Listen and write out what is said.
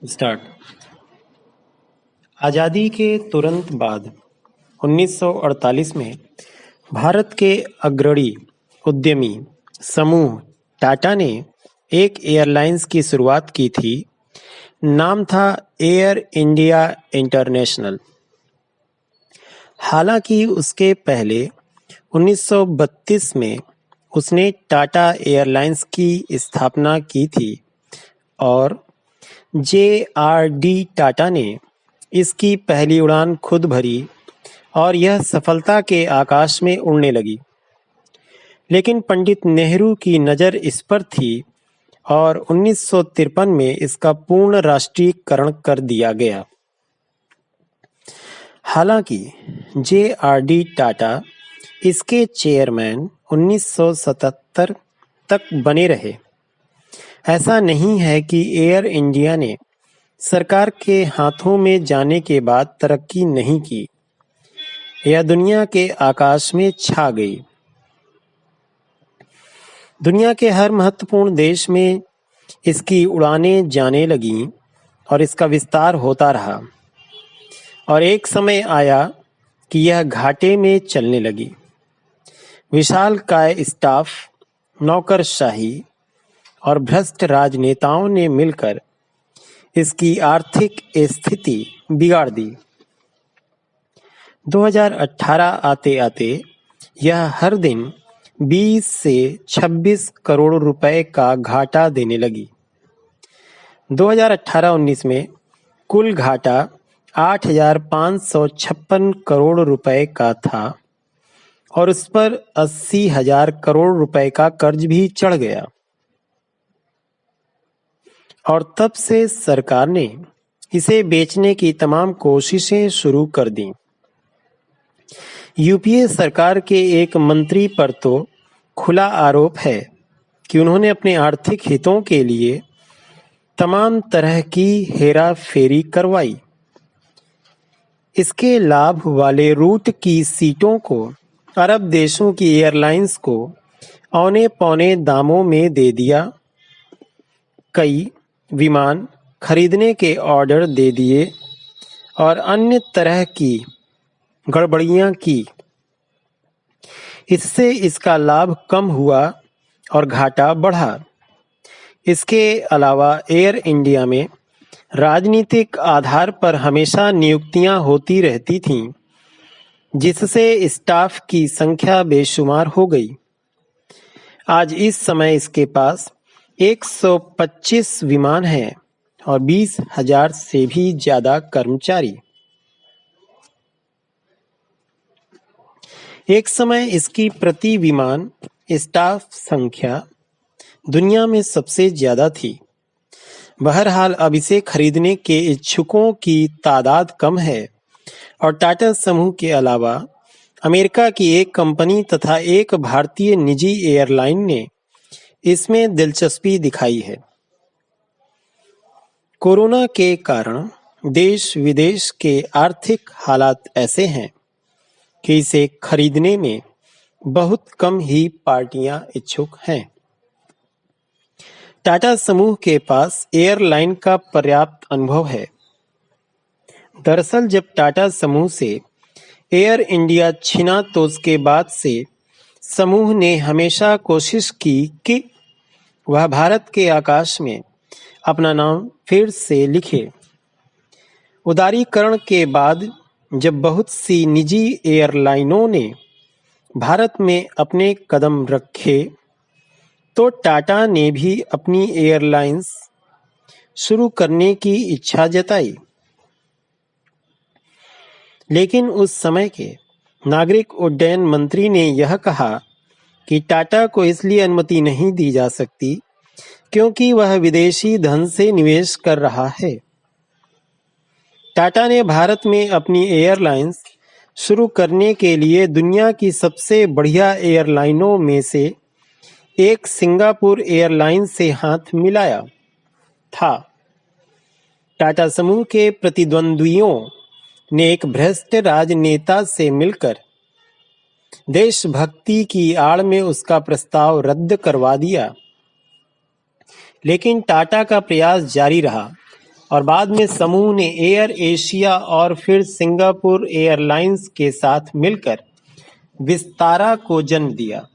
Start. आज़ादी के तुरंत बाद 1948 में भारत के अग्रणी उद्यमी समूह टाटा ने एक एयरलाइंस की शुरुआत की थी। नाम था एयर इंडिया इंटरनेशनल। हालांकि उसके पहले 1932 में उसने टाटा एयरलाइंस की स्थापना की थी और जे.आर.डी. टाटा ने इसकी पहली उड़ान खुद भरी और यह सफलता के आकाश में उड़ने लगी। लेकिन पंडित नेहरू की नज़र इस पर थी और 1953 में इसका पूर्ण राष्ट्रीयकरण कर दिया गया। हालांकि जे.आर.डी. टाटा इसके चेयरमैन 1977 तक बने रहे। ऐसा नहीं है कि एयर इंडिया ने सरकार के हाथों में जाने के बाद तरक्की नहीं की। यह दुनिया के आकाश में छा गई। दुनिया के हर महत्वपूर्ण देश में इसकी उड़ानें जाने लगीं और इसका विस्तार होता रहा और एक समय आया कि यह घाटे में चलने लगी। विशालकाय स्टाफ, नौकरशाही और भ्रष्ट राजनेताओं ने मिलकर इसकी आर्थिक स्थिति बिगाड़ दी। 2018 आते-आते यह हर दिन 20 से 26 करोड़ रुपए का घाटा देने लगी। 2018-19 में कुल घाटा 8,556 करोड़ रुपए का था और उस पर 80,000 करोड़ रुपए का कर्ज भी चढ़ गया। और तब से सरकार ने इसे बेचने की तमाम कोशिशें शुरू कर दी। यूपीए सरकार के एक मंत्री पर तो खुला आरोप है कि उन्होंने अपने आर्थिक हितों के लिए तमाम तरह की हेराफेरी करवाई। इसके लाभ वाले रूट की सीटों को अरब देशों की एयरलाइंस को औने पौने दामों में दे दिया। कई विमान खरीदने के ऑर्डर दे दिए और अन्य तरह की गड़बड़ियां की। इससे इसका लाभ कम हुआ और घाटा बढ़ा। इसके अलावा एयर इंडिया में राजनीतिक आधार पर हमेशा नियुक्तियां होती रहती थीं, जिससे स्टाफ की संख्या बेशुमार हो गई। आज इस समय इसके पास 125 विमान हैं और 20,000 से भी ज्यादा कर्मचारी। एक समय इसकी प्रति विमान स्टाफ संख्या दुनिया में सबसे ज्यादा थी। बहरहाल अब इसे खरीदने के इच्छुकों की तादाद कम है और टाटा समूह के अलावा अमेरिका की एक कंपनी तथा एक भारतीय निजी एयरलाइन ने इसमें दिलचस्पी दिखाई है। कोरोना के कारण देश विदेश के आर्थिक हालात ऐसे हैं कि इसे खरीदने में बहुत कम ही पार्टियां इच्छुक हैं। टाटा समूह के पास एयरलाइन का पर्याप्त अनुभव है। दरअसल जब टाटा समूह से एयर इंडिया छिना तो उसके बाद से समूह ने हमेशा कोशिश की कि वह भारत के आकाश में अपना नाम फिर से लिखे। उदारीकरण के बाद जब बहुत सी निजी एयरलाइनों ने भारत में अपने कदम रखे तो टाटा ने भी अपनी एयरलाइंस शुरू करने की इच्छा जताई। लेकिन उस समय के नागरिक उड्डयन मंत्री ने यह कहा कि टाटा को इसलिए अनुमति नहीं दी जा सकती क्योंकि वह विदेशी धन से निवेश कर रहा है। टाटा ने भारत में अपनी एयरलाइंस शुरू करने के लिए दुनिया की सबसे बढ़िया एयरलाइनों में से एक सिंगापुर एयरलाइंस से हाथ मिलाया था। टाटा समूह के प्रतिद्वंद्वियों ने एक भ्रष्ट राजनेता से मिलकर देशभक्ति की आड़ में उसका प्रस्ताव रद्द करवा दिया। लेकिन टाटा का प्रयास जारी रहा और बाद में समूह ने एयर एशिया और फिर सिंगापुर एयरलाइंस के साथ मिलकर विस्तारा को जन्म दिया।